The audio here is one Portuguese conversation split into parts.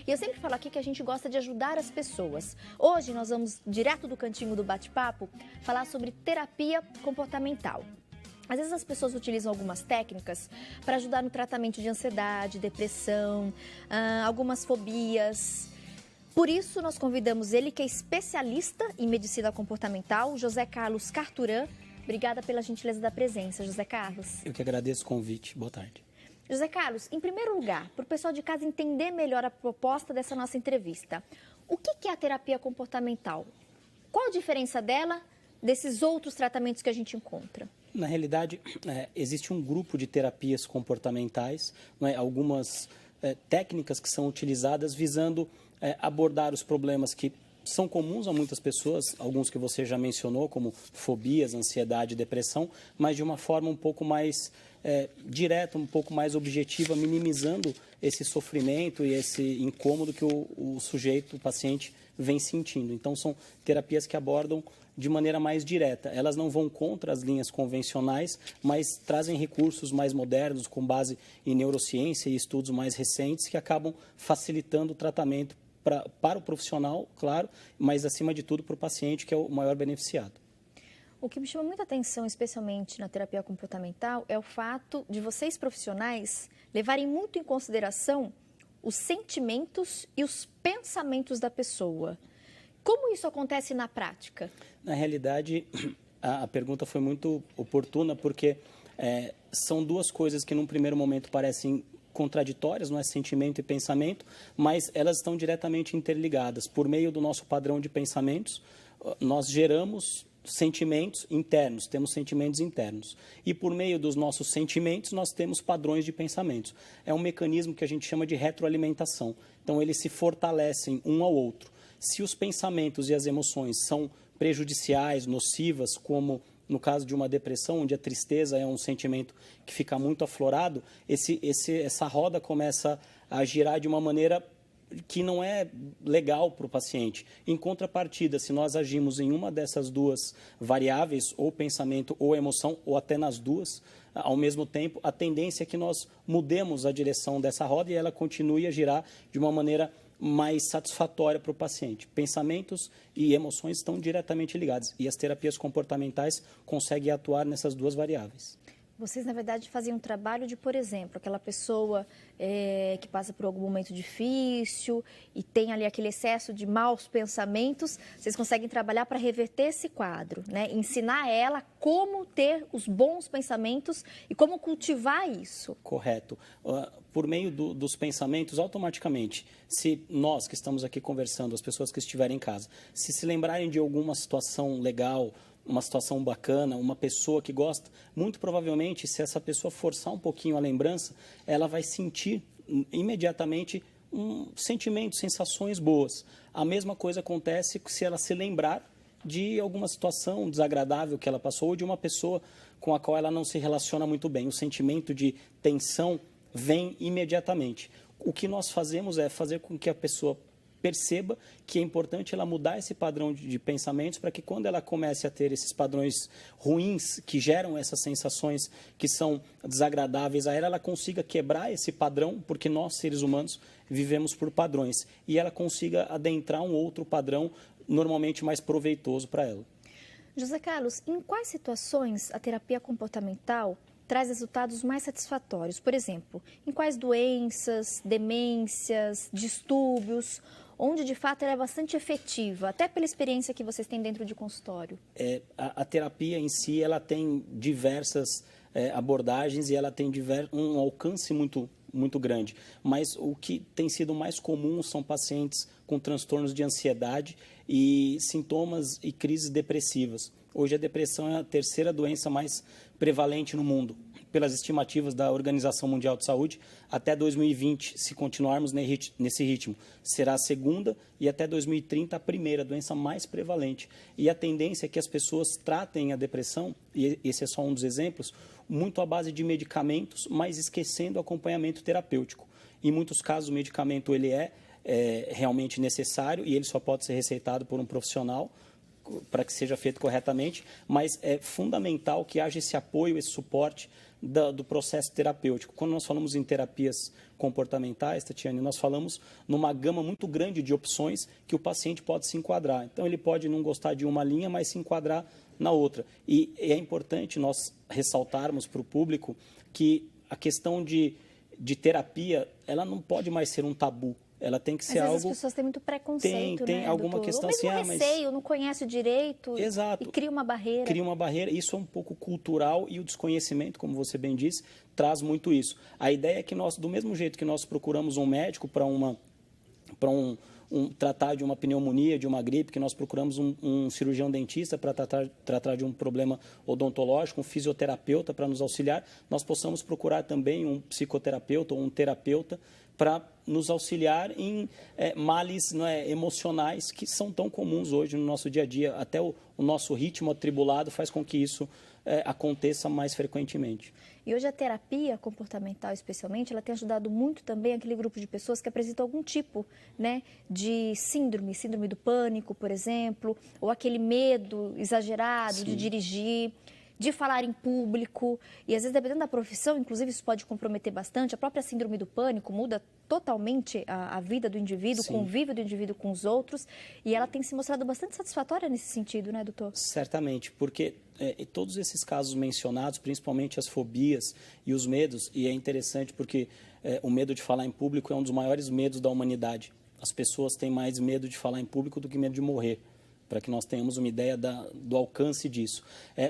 E eu sempre falo aqui que a gente gosta de ajudar as pessoas. Hoje nós vamos, direto do cantinho do bate-papo, falar sobre terapia comportamental. Às vezes as pessoas utilizam algumas técnicas para ajudar no tratamento de ansiedade, depressão, algumas fobias. Por isso, nós convidamos ele, que é especialista em medicina comportamental, José Carlos Carturan. Obrigada pela gentileza da presença, José Carlos. Eu que agradeço o convite. Boa tarde. José Carlos, em primeiro lugar, para o pessoal de casa entender melhor a proposta dessa nossa entrevista, o que é a terapia comportamental? Qual a diferença dela desses outros tratamentos que a gente encontra? Na realidade, existe um grupo de terapias comportamentais, algumas técnicas que são utilizadas visando abordar os problemas que são comuns a muitas pessoas, alguns que você já mencionou, como fobias, ansiedade, depressão, mas de uma forma um pouco mais direta, um pouco mais objetiva, minimizando esse sofrimento e esse incômodo que o sujeito, o paciente, vem sentindo. Então, são terapias que abordam de maneira mais direta. Elas não vão contra as linhas convencionais, mas trazem recursos mais modernos, com base em neurociência e estudos mais recentes, que acabam facilitando o tratamento para o profissional, claro, mas, acima de tudo, para o paciente, que é o maior beneficiado. O que me chama muita atenção, especialmente na terapia comportamental, é o fato de vocês, profissionais, levarem muito em consideração os sentimentos e os pensamentos da pessoa. Como isso acontece na prática? Na realidade, a pergunta foi muito oportuna, porque são duas coisas que, num primeiro momento, parecem contraditórias, não é, sentimento e pensamento, mas elas estão diretamente interligadas. Por meio do nosso padrão de pensamentos, nós geramos sentimentos internos, temos sentimentos internos. E por meio dos nossos sentimentos, nós temos padrões de pensamentos. É um mecanismo que a gente chama de retroalimentação. Então, eles se fortalecem um ao outro. Se os pensamentos e as emoções são prejudiciais, nocivas, como no caso de uma depressão, onde a tristeza é um sentimento que fica muito aflorado, essa roda começa a girar de uma maneira que não é legal para o paciente. Em contrapartida, se nós agimos em uma dessas duas variáveis, ou pensamento ou emoção, ou até nas duas, ao mesmo tempo, a tendência é que nós mudemos a direção dessa roda e ela continue a girar de uma maneira mais satisfatória para o paciente. Pensamentos e emoções estão diretamente ligados e as terapias comportamentais conseguem atuar nessas duas variáveis. Vocês, na verdade, fazem um trabalho de, por exemplo, aquela pessoa que passa por algum momento difícil e tem ali aquele excesso de maus pensamentos, vocês conseguem trabalhar para reverter esse quadro, né? Ensinar ela como ter os bons pensamentos e como cultivar isso. Correto. Por meio dos pensamentos, automaticamente, se nós que estamos aqui conversando, as pessoas que estiverem em casa, se lembrarem de alguma situação legal, uma situação bacana, uma pessoa que gosta, muito provavelmente, se essa pessoa forçar um pouquinho a lembrança, ela vai sentir imediatamente sentimentos, sensações boas. A mesma coisa acontece se ela se lembrar de alguma situação desagradável que ela passou ou de uma pessoa com a qual ela não se relaciona muito bem. O sentimento de tensão vem imediatamente. O que nós fazemos é fazer com que a pessoa perceba que é importante ela mudar esse padrão de pensamentos para que, quando ela comece a ter esses padrões ruins que geram essas sensações que são desagradáveis a ela consiga quebrar esse padrão, porque nós, seres humanos, vivemos por padrões, e ela consiga adentrar um outro padrão normalmente mais proveitoso para ela. José Carlos, em quais situações a terapia comportamental traz resultados mais satisfatórios? Por exemplo, em quais doenças, demências, distúrbios, onde de fato ela é bastante efetiva, até pela experiência que vocês têm dentro de consultório? A terapia em si, ela tem diversas abordagens e ela tem um alcance muito grande. Mas o que tem sido mais comum são pacientes com transtornos de ansiedade e sintomas e crises depressivas. Hoje a depressão é a terceira doença mais prevalente no mundo. Pelas estimativas da Organização Mundial de Saúde, até 2020, se continuarmos nesse ritmo, será a segunda e até 2030 a primeira doença mais prevalente. E a tendência é que as pessoas tratem a depressão, e esse é só um dos exemplos, muito à base de medicamentos, mas esquecendo o acompanhamento terapêutico. Em muitos casos, o medicamento ele é realmente necessário e ele só pode ser receitado por um profissional para que seja feito corretamente, mas é fundamental que haja esse apoio, esse suporte do processo terapêutico. Quando nós falamos em terapias comportamentais, Tatiane, nós falamos numa gama muito grande de opções que o paciente pode se enquadrar. Então, ele pode não gostar de uma linha, mas se enquadrar na outra. E é importante nós ressaltarmos para o público que a questão de terapia, ela não pode mais ser um tabu. Ela tem que ser algo... Às vezes as pessoas têm muito preconceito, tem né, alguma doutor? questão Ou mesmo assim, receio, não conhece direito. Exato. E cria uma barreira. Cria uma barreira. Isso é um pouco cultural e o desconhecimento, como você bem disse, traz muito isso. A ideia é que nós, do mesmo jeito que nós procuramos um médico para tratar de uma pneumonia, de uma gripe, que nós procuramos um cirurgião dentista para tratar de um problema odontológico, um fisioterapeuta para nos auxiliar, nós possamos procurar também um psicoterapeuta ou um terapeuta para nos auxiliar em males emocionais que são tão comuns hoje no nosso dia a dia. Até o nosso ritmo atribulado faz com que isso aconteça mais frequentemente. E hoje a terapia comportamental, especialmente, ela tem ajudado muito também aquele grupo de pessoas que apresentam algum tipo, né, de síndrome do pânico, por exemplo, ou aquele medo exagerado de dirigir, de falar em público. E às vezes, dependendo da profissão, inclusive isso pode comprometer bastante. A própria síndrome do pânico muda totalmente a vida do indivíduo, o convívio do indivíduo com os outros. E ela tem se mostrado bastante satisfatória nesse sentido, né, doutor? Certamente, porque todos esses casos mencionados, principalmente as fobias e os medos, e é interessante porque o medo de falar em público é um dos maiores medos da humanidade. As pessoas têm mais medo de falar em público do que medo de morrer, para que nós tenhamos uma ideia do alcance disso.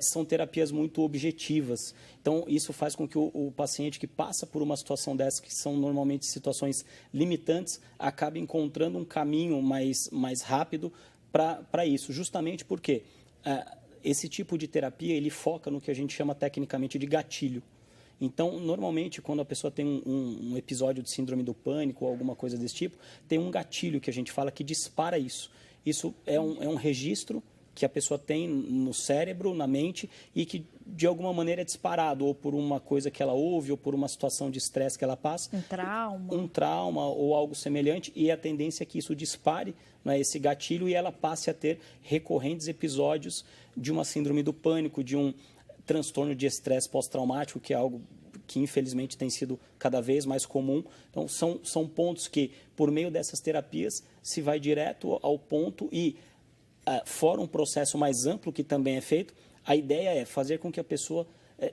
São terapias muito objetivas, então isso faz com que o paciente que passa por uma situação dessa, que são normalmente situações limitantes, acabe encontrando um caminho mais rápido para isso, justamente porque esse tipo de terapia ele foca no que a gente chama tecnicamente de gatilho. Então, normalmente, quando a pessoa tem um episódio de síndrome do pânico ou alguma coisa desse tipo, tem um gatilho que a gente fala que dispara isso. Isso é um registro que a pessoa tem no cérebro, na mente, e que, de alguma maneira, é disparado, ou por uma coisa que ela ouve, ou por uma situação de estresse que ela passa. Um trauma ou algo semelhante, e a tendência é que isso dispare, né, esse gatilho, e ela passe a ter recorrentes episódios de uma síndrome do pânico, de um transtorno de estresse pós-traumático, que é algo que infelizmente tem sido cada vez mais comum. Então, são pontos que, por meio dessas terapias, se vai direto ao ponto e, fora um processo mais amplo que também é feito, a ideia é fazer com que a pessoa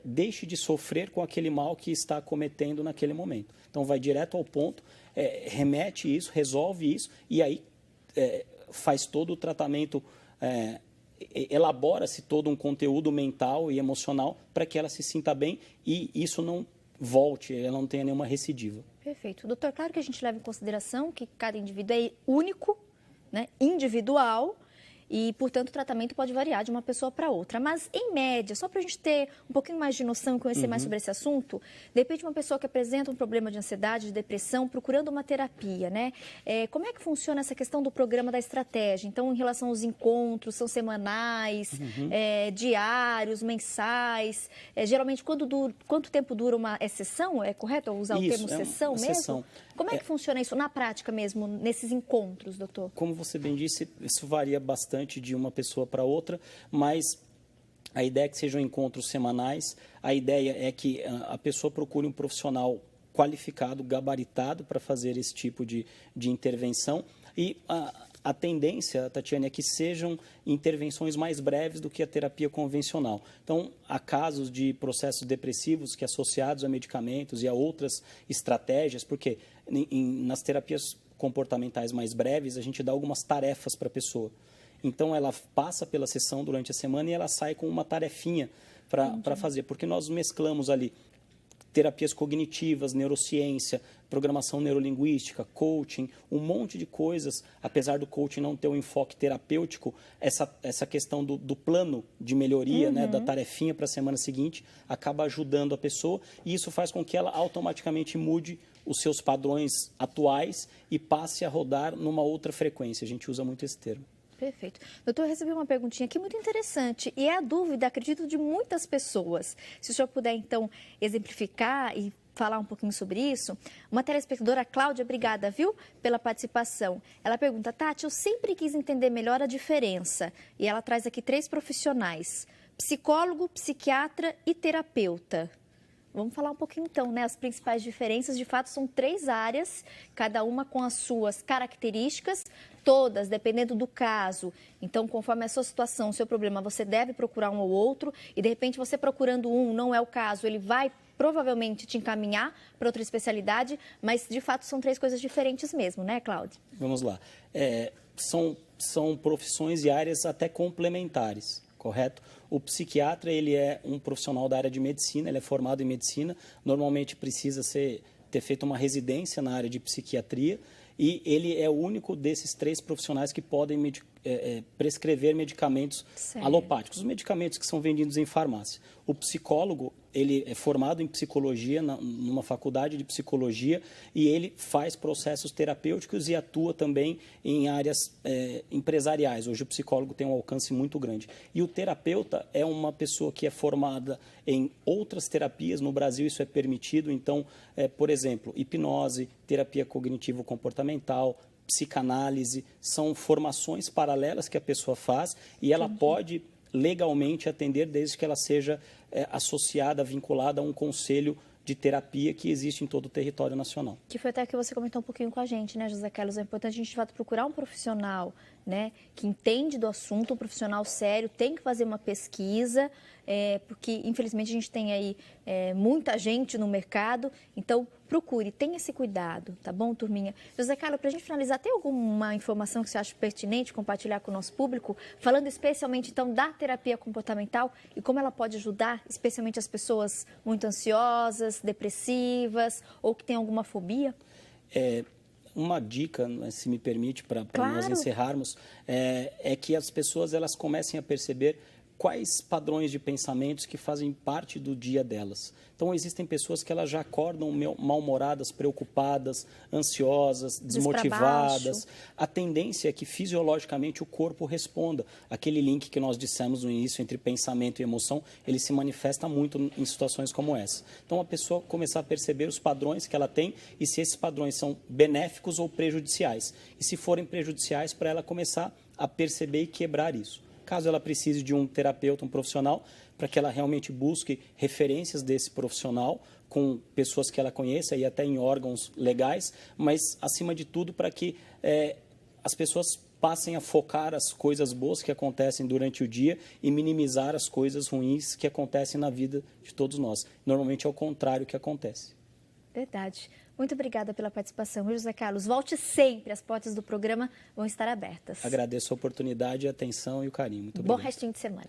deixe de sofrer com aquele mal que está cometendo naquele momento. Então, vai direto ao ponto, remete isso, resolve isso, e aí faz todo o tratamento, elabora-se todo um conteúdo mental e emocional para que ela se sinta bem e isso não volte, ela não tenha nenhuma recidiva. Perfeito. Doutor, claro que a gente leva em consideração que cada indivíduo é único, né, individual, e, portanto, o tratamento pode variar de uma pessoa para outra. Mas, em média, só para a gente ter um pouquinho mais de noção e conhecer mais sobre esse assunto, de repente, uma pessoa que apresenta um problema de ansiedade, de depressão, procurando uma terapia, né? Como é que funciona essa questão do programa da estratégia? Então, em relação aos encontros, são semanais, diários, mensais? Geralmente, quanto tempo dura uma sessão? É correto usar o termo sessão mesmo? Sessão. Como é que funciona isso na prática mesmo, nesses encontros, doutor? Como você bem disse, isso varia bastante de uma pessoa para outra, mas a ideia é que sejam encontros semanais, a ideia é que a pessoa procure um profissional qualificado, gabaritado para fazer esse tipo de intervenção e a tendência, Tatiane, é que sejam intervenções mais breves do que a terapia convencional. Então, há casos de processos depressivos que associados a medicamentos e a outras estratégias, porque nas terapias comportamentais mais breves, a gente dá algumas tarefas para a pessoa. Então, ela passa pela sessão durante a semana e ela sai com uma tarefinha para fazer, porque nós mesclamos ali terapias cognitivas, neurociência, programação neurolinguística, coaching, um monte de coisas. Apesar do coaching não ter um enfoque terapêutico, essa questão do plano de melhoria, né, da tarefinha para a semana seguinte, acaba ajudando a pessoa e isso faz com que ela automaticamente mude os seus padrões atuais e passe a rodar numa outra frequência. A gente usa muito esse termo. Perfeito. Doutor, eu recebi uma perguntinha aqui muito interessante e é a dúvida, acredito, de muitas pessoas. Se o senhor puder, então, exemplificar e falar um pouquinho sobre isso. Uma telespectadora, Cláudia, obrigada, viu, pela participação. Ela pergunta, Tati, eu sempre quis entender melhor a diferença. E ela traz aqui 3 profissionais, psicólogo, psiquiatra e terapeuta. Vamos falar um pouquinho então, né? As principais diferenças, de fato, são 3 áreas, cada uma com as suas características, todas dependendo do caso. Então, conforme a sua situação, o seu problema, você deve procurar um ou outro e, de repente, você procurando um, não é o caso, ele vai provavelmente te encaminhar para outra especialidade, mas, de fato, são 3 coisas diferentes mesmo, né, Cláudio? Vamos lá. São profissões e áreas até complementares, correto? O psiquiatra, ele é um profissional da área de medicina, ele é formado em medicina, normalmente precisa ter feito uma residência na área de psiquiatria e ele é o único desses 3 profissionais que podem prescrever medicamentos alopáticos, os medicamentos que são vendidos em farmácia. O psicólogo, ele é formado em psicologia, numa faculdade de psicologia, e ele faz processos terapêuticos e atua também em áreas empresariais. Hoje o psicólogo tem um alcance muito grande. E o terapeuta é uma pessoa que é formada em outras terapias, no Brasil isso é permitido, então, por exemplo, hipnose, terapia cognitivo-comportamental, psicanálise, são formações paralelas que a pessoa faz e ela pode legalmente atender desde que ela seja associada, vinculada a um conselho de terapia que existe em todo o território nacional. Que foi até que você comentou um pouquinho com a gente, né, José Carlos? É importante a gente, de fato, procurar um profissional, né, que entende do assunto, um profissional sério, tem que fazer uma pesquisa, porque, infelizmente, a gente tem aí muita gente no mercado, então procure, tenha esse cuidado, tá bom, turminha? José Carlos, para a gente finalizar, tem alguma informação que você acha pertinente compartilhar com o nosso público, falando especialmente, então, da terapia comportamental e como ela pode ajudar, especialmente as pessoas muito ansiosas, depressivas ou que têm alguma fobia? Uma dica, se me permite, para Claro. nós encerrarmos, é que as pessoas elas comecem a perceber quais padrões de pensamentos que fazem parte do dia delas. Então, existem pessoas que elas já acordam mal-humoradas, preocupadas, ansiosas, desmotivadas. A tendência é que, fisiologicamente, o corpo responda. Aquele link que nós dissemos no início entre pensamento e emoção, ele se manifesta muito em situações como essa. Então, a pessoa começar a perceber os padrões que ela tem e se esses padrões são benéficos ou prejudiciais. E se forem prejudiciais, para ela começar a perceber e quebrar isso. Caso ela precise de um terapeuta, um profissional, para que ela realmente busque referências desse profissional com pessoas que ela conheça e até em órgãos legais, mas, acima de tudo, para que as pessoas passem a focar as coisas boas que acontecem durante o dia e minimizar as coisas ruins que acontecem na vida de todos nós. Normalmente é o contrário que acontece. Verdade. Muito obrigada pela participação, José Carlos. Volte sempre, as portas do programa vão estar abertas. Agradeço a oportunidade, a atenção e o carinho. Muito obrigado. Bom restinho de semana.